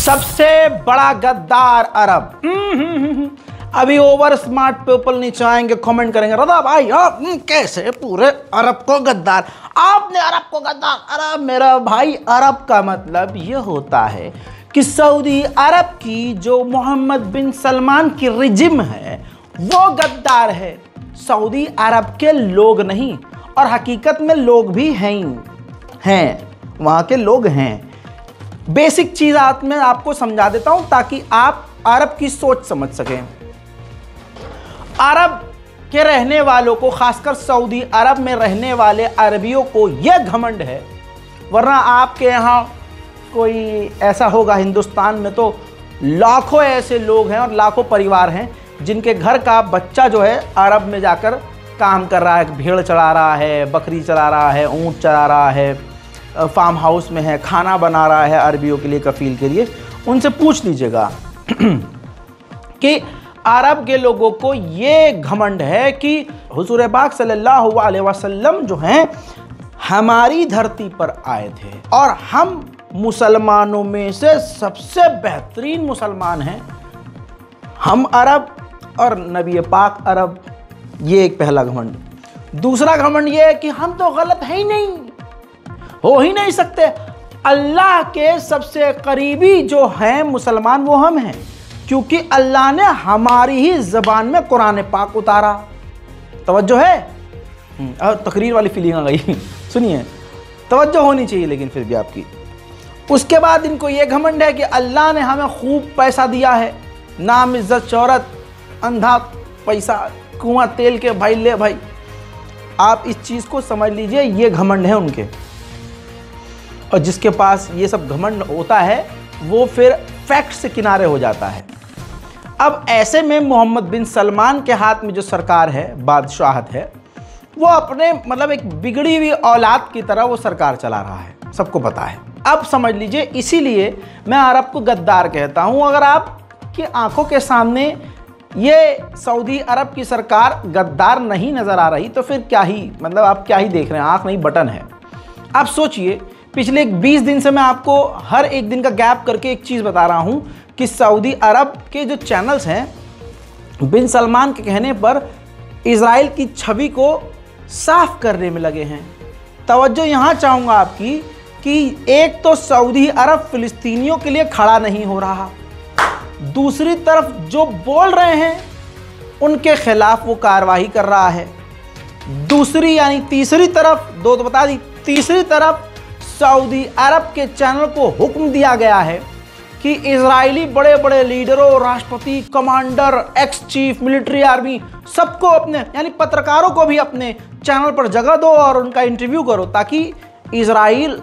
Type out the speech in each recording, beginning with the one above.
सबसे बड़ा गद्दार अरब। अभी ओवर स्मार्ट पीपल नीचे आएंगे, कमेंट करेंगे, रज़ा भाई आप कैसे पूरे अरब को गद्दार, आपने अरब को गद्दार। अरब मेरा भाई, अरब का मतलब ये होता है कि सऊदी अरब की जो मोहम्मद बिन सलमान की रिजिम है वो गद्दार है, सऊदी अरब के लोग नहीं। और हकीकत में लोग भी हैं, वहाँ के लोग हैं। बेसिक चीज़ मैं आपको समझा देता हूँ ताकि आप अरब की सोच समझ सकें। अरब के रहने वालों को, खासकर सऊदी अरब में रहने वाले अरबियों को यह घमंड है, वरना आपके यहाँ कोई ऐसा होगा, हिंदुस्तान में तो लाखों ऐसे लोग हैं और लाखों परिवार हैं जिनके घर का बच्चा जो है अरब में जाकर काम कर रहा है, भेड़ चला रहा है, बकरी चला रहा है, ऊँट चला रहा है, फार्म हाउस में है, खाना बना रहा है अरबियों के लिए, कफील के लिए। उनसे पूछ लीजिएगा कि अरब के लोगों को ये घमंड है कि हुजूर पाक सल्लल्लाहु अलैहि वसल्लम जो हैं हमारी धरती पर आए थे और हम मुसलमानों में से सबसे बेहतरीन मुसलमान हैं, हम अरब और नबी पाक अरब। ये एक पहला घमंड। दूसरा घमंड ये है कि हम तो गलत है ही नहीं, हो ही नहीं सकते। अल्लाह के सबसे करीबी जो हैं मुसलमान वो हम हैं, क्योंकि अल्लाह ने हमारी ही ज़बान में कुरान पाक उतारा। तवज्जो है? तकरीर वाली फीलिंग आ गई। सुनिए, तवज्जो होनी चाहिए लेकिन फिर भी आपकी। उसके बाद इनको ये घमंड है कि अल्लाह ने हमें खूब पैसा दिया है, नाम, इज्जत, शोहरत, अंधा पैसा, कुआं तेल के भाई ले भाई। आप इस चीज़ को समझ लीजिए, ये घमंड है उनके। और जिसके पास ये सब घमंड होता है वो फिर फैक्ट से किनारे हो जाता है। अब ऐसे में मोहम्मद बिन सलमान के हाथ में जो सरकार है, बादशाहत है, वो अपने मतलब एक बिगड़ी हुई औलाद की तरह वो सरकार चला रहा है, सबको पता है। अब समझ लीजिए, इसीलिए मैं अरब को गद्दार कहता हूँ। अगर आपकी आंखों के सामने ये सऊदी अरब की सरकार गद्दार नहीं नज़र आ रही तो फिर क्या ही, मतलब आप क्या ही देख रहे हैं, आंख नहीं बटन है। आप सोचिए, पिछले 20 दिन से मैं आपको हर एक दिन का गैप करके एक चीज़ बता रहा हूँ कि सऊदी अरब के जो चैनल्स हैं बिन सलमान के कहने पर इज़राइल की छवि को साफ करने में लगे हैं। तवज्जो यहाँ चाहूँगा आपकी कि एक तो सऊदी अरब फ़िलिस्तीनियों के लिए खड़ा नहीं हो रहा, दूसरी तरफ जो बोल रहे हैं उनके खिलाफ वो कार्रवाई कर रहा है। दूसरी यानी तीसरी तरफ, दो तो बता दी, तीसरी तरफ सऊदी अरब के चैनल को हुक्म दिया गया है कि इजरायली बड़े बड़े लीडरों, राष्ट्रपति, commander, ex chief military army, सबको अपने यानी पत्रकारों को भी अपने चैनल पर जगह दो और उनका इंटरव्यू करो ताकि इजराइल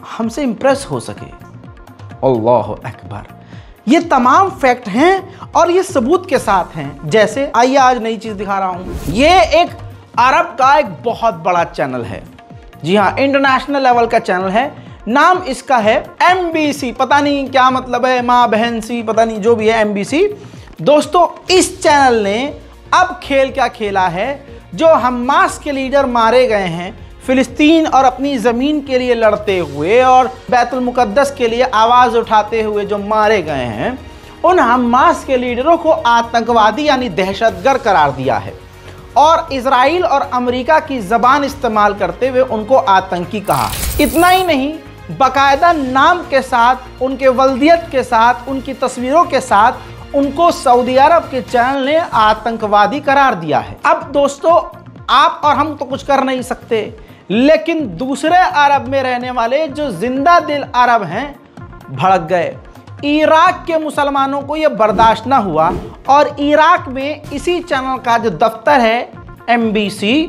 हमसे इंप्रेस हो सके। अल्लाह अकबर। ये तमाम फैक्ट हैं और ये सबूत के साथ हैं। जैसे आइए आज नई चीज़ दिखा रहा हूँ। ये एक अरब का एक बहुत बड़ा चैनल है, जी हाँ, इंटरनेशनल लेवल का चैनल है। नाम इसका है MBC, पता नहीं क्या मतलब है, माँ बहन सी, पता नहीं, जो भी है MBC। दोस्तों, इस चैनल ने अब खेल क्या खेला है, जो हमास के लीडर मारे गए हैं फिलिस्तीन और अपनी ज़मीन के लिए लड़ते हुए और बैतुल मुक़द्दस के लिए आवाज़ उठाते हुए जो मारे गए हैं, उन हमास के लीडरों को आतंकवादी यानी दहशतगर्द करार दिया है और इजराइल और अमेरिका की ज़बान इस्तेमाल करते हुए उनको आतंकी कहा। इतना ही नहीं, बाकायदा नाम के साथ, उनके वल्दियत के साथ, उनकी तस्वीरों के साथ उनको सऊदी अरब के चैनल ने आतंकवादी करार दिया है। अब दोस्तों, आप और हम तो कुछ कर नहीं सकते, लेकिन दूसरे अरब में रहने वाले जो जिंदा दिल अरब हैं भड़क गए। इराक के मुसलमानों को यह बर्दाश्त ना हुआ और इराक में इसी चैनल का जो दफ्तर है MBC,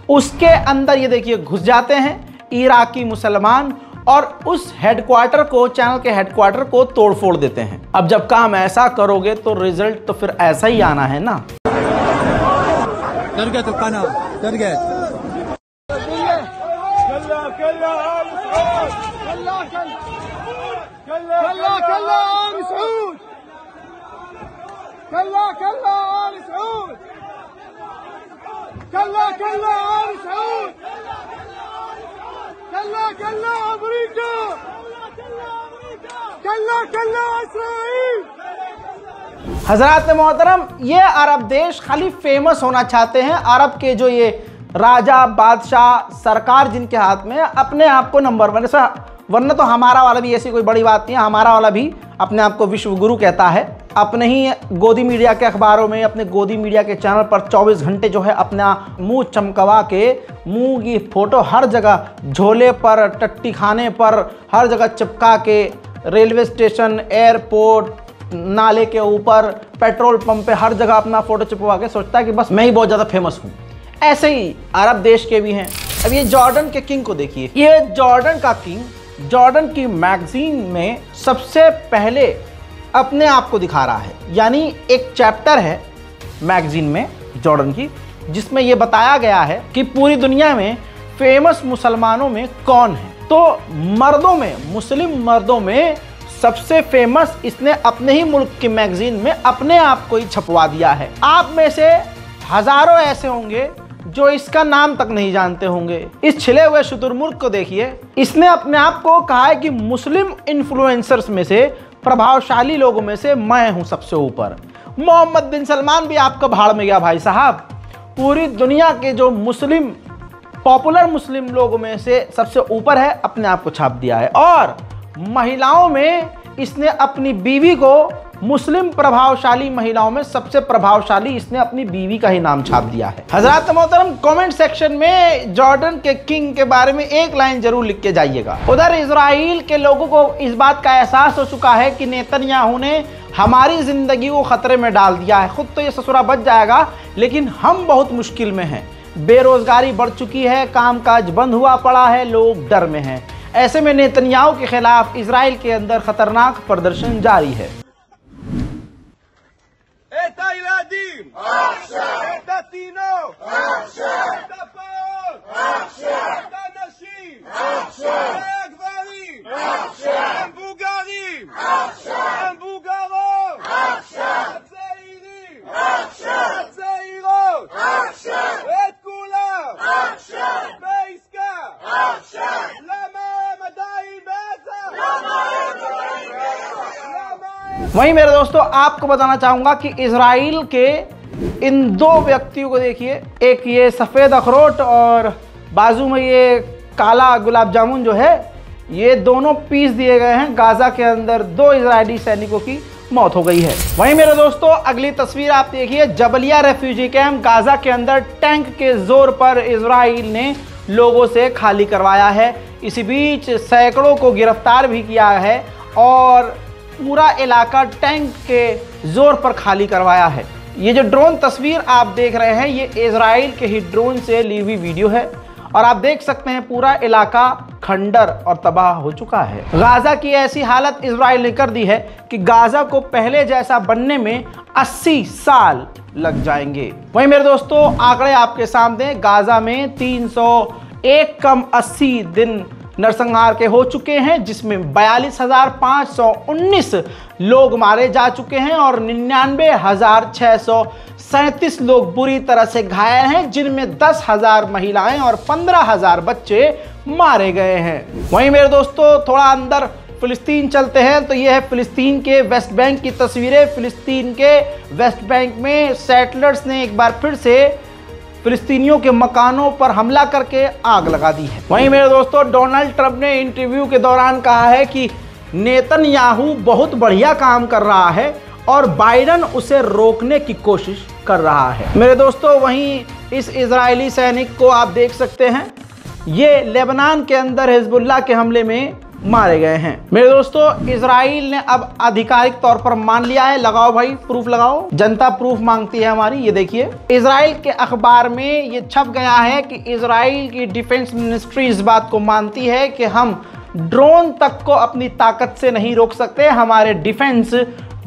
उसके अंदर ये देखिए घुस जाते हैं इराकी मुसलमान और उस हेडक्वार्टर को, चैनल के हेडक्वार्टर को तोड़ फोड़ देते हैं। अब जब काम ऐसा करोगे तो रिजल्ट तो फिर ऐसा ही आना है ना। हजरात मोहतरम, ये अरब देश खाली फेमस होना चाहते हैं। अरब के जो ये राजा बादशाह सरकार जिनके हाथ में अपने आप को नंबर वन, वरना तो हमारा वाला भी ऐसी कोई बड़ी बात नहीं है। हमारा वाला भी अपने आप को विश्व गुरु कहता है। अपने ही गोदी मीडिया के अखबारों में, अपने गोदी मीडिया के चैनल पर 24 घंटे जो है अपना मुंह चमकवा के, मुंह की फोटो हर जगह, झोले पर, टट्टी खाने पर, हर जगह चिपका के, रेलवे स्टेशन, एयरपोर्ट, नाले के ऊपर, पेट्रोल पंप पे, हर जगह अपना फोटो चिपवा के सोचता है कि बस मैं ही बहुत ज़्यादा फेमस हूँ। ऐसे ही अरब देश के भी हैं। अब ये जॉर्डन के किंग को देखिए। ये जॉर्डन का किंग जॉर्डन की मैगजीन में सबसे पहले अपने आप को दिखा रहा है। यानी एक चैप्टर है मैगजीन में जॉर्डन की, जिसमें ये बताया गया है कि पूरी दुनिया में फेमस मुसलमानों में कौन है। तो मर्दों में, मुस्लिम मर्दों में सबसे फेमस इसने अपने ही मुल्क की मैगजीन में अपने आप को ही छपवा दिया है। आप में से हजारों ऐसे होंगे जो इसका नाम तक नहीं जानते होंगे। इस छिले हुए शुतुरमुर्ग को देखिए। इसने अपने आप को कहा है कि मुस्लिम इन्फ्लुएंसर्स में से, प्रभावशाली लोगों में से मैं हूं सबसे ऊपर। मोहम्मद बिन सलमान भी आपका भाड़ में गया भाई साहब। पूरी दुनिया के जो मुस्लिम, पॉपुलर मुस्लिम लोगों में से सबसे ऊपर है, अपने आप को छाप दिया है। और महिलाओं में इसने अपनी बीवी को, मुस्लिम प्रभावशाली महिलाओं में सबसे प्रभावशाली इसने अपनी बीवी का ही नाम छाप दिया है। हजरात मोहतरम, कमेंट सेक्शन में जॉर्डन के किंग के बारे में एक लाइन जरूर लिख के जाइएगा। उधर इजराइल के लोगों को इस बात का एहसास हो चुका है कि नेतन्याहू ने हमारी जिंदगी को खतरे में डाल दिया है। खुद तो ये ससुरा बच जाएगा, लेकिन हम बहुत मुश्किल में हैं। बेरोजगारी बढ़ चुकी है, कामकाज बंद हुआ पड़ा है, लोग डर में हैं। ऐसे में नेतन्याहू के खिलाफ इजराइल के अंदर खतरनाक प्रदर्शन जारी है। वहीं मेरे दोस्तों, आपको बताना चाहूंगा कि इजराइल के इन दो व्यक्तियों को देखिए। एक ये सफ़ेद अखरोट और बाजू में ये काला गुलाब जामुन जो है, ये दोनों पीस दिए गए हैं। गाजा के अंदर 2 इजरायली सैनिकों की मौत हो गई है। वहीं मेरे दोस्तों, अगली तस्वीर आप देखिए। जबलिया रेफ्यूजी कैंप गाजा के अंदर टैंक के जोर पर इजराइल ने लोगों से खाली करवाया है। इसी बीच सैकड़ों को गिरफ्तार भी किया है और पूरा इलाका टैंक के जोर पर खाली करवाया है। ये जो ड्रोन तस्वीर आप देख रहे हैं, ये इजराइल के ही ड्रोन से ली हुई वीडियो है और आप देख सकते हैं पूरा इलाका खंडर और तबाह हो चुका है। गाजा की ऐसी हालत इजराइल ने कर दी है कि गाजा को पहले जैसा बनने में 80 साल लग जाएंगे। वहीं मेरे दोस्तों, आंकड़े आपके सामने। गाजा में 301 कम 80 दिन नरसंहार के हो चुके हैं, जिसमें 42,519 लोग मारे जा चुके हैं और 99,637 लोग बुरी तरह से घायल हैं, जिनमें 10,000 महिलाएं और 15,000 बच्चे मारे गए हैं। वहीं मेरे दोस्तों, थोड़ा अंदर फिलिस्तीन चलते हैं तो यह है फिलिस्तीन के वेस्ट बैंक की तस्वीरें। फिलिस्तीन के वेस्ट बैंक में सेटलर्स ने एक बार फिर से फिलिस्तीनियों के मकानों पर हमला करके आग लगा दी है। वहीं मेरे दोस्तों, डोनाल्ड ट्रंप ने इंटरव्यू के दौरान कहा है कि नेतन्याहू बहुत बढ़िया काम कर रहा है और बाइडन उसे रोकने की कोशिश कर रहा है। मेरे दोस्तों, वहीं इस इजरायली सैनिक को आप देख सकते हैं, ये लेबनान के अंदर हिजबुल्लाह के हमले में मारे गए हैं। मेरे दोस्तों, इजराइल ने अब आधिकारिक तौर पर मान लिया है। लगाओ भाई, प्रूफ लगाओ। जनता प्रूफ मांगती है हमारी। ये देखिए, इजराइल के अखबार में ये छप गया है कि इजराइल की डिफेंस मिनिस्ट्री इस बात को मानती है कि हम ड्रोन तक को अपनी ताकत से नहीं रोक सकते। हमारे डिफेंस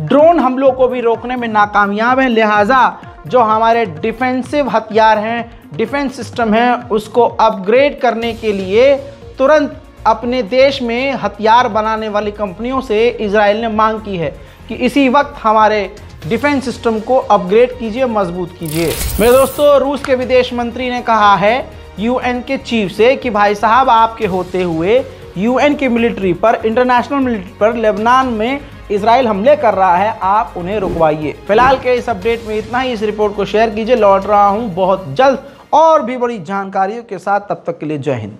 ड्रोन हमलों को भी रोकने में नाकामयाब है। लिहाजा जो हमारे डिफेंसिव हथियार हैं, डिफेंस सिस्टम है, उसको अपग्रेड करने के लिए तुरंत अपने देश में हथियार बनाने वाली कंपनियों से इजराइल ने मांग की है कि इसी वक्त हमारे डिफेंस सिस्टम को अपग्रेड कीजिए, मजबूत कीजिए। मेरे दोस्तों, रूस के विदेश मंत्री ने कहा है यूएन के चीफ से कि भाई साहब, आपके होते हुए यूएन की मिलिट्री पर, इंटरनेशनल मिलिट्री पर लेबनान में इजराइल हमले कर रहा है, आप उन्हें रुकवाइए। फिलहाल के इस अपडेट में इतना ही। इस रिपोर्ट को शेयर कीजिए। लौट रहा हूं बहुत जल्द और भी बड़ी जानकारियों के साथ। तब तक के लिए जय हिंद।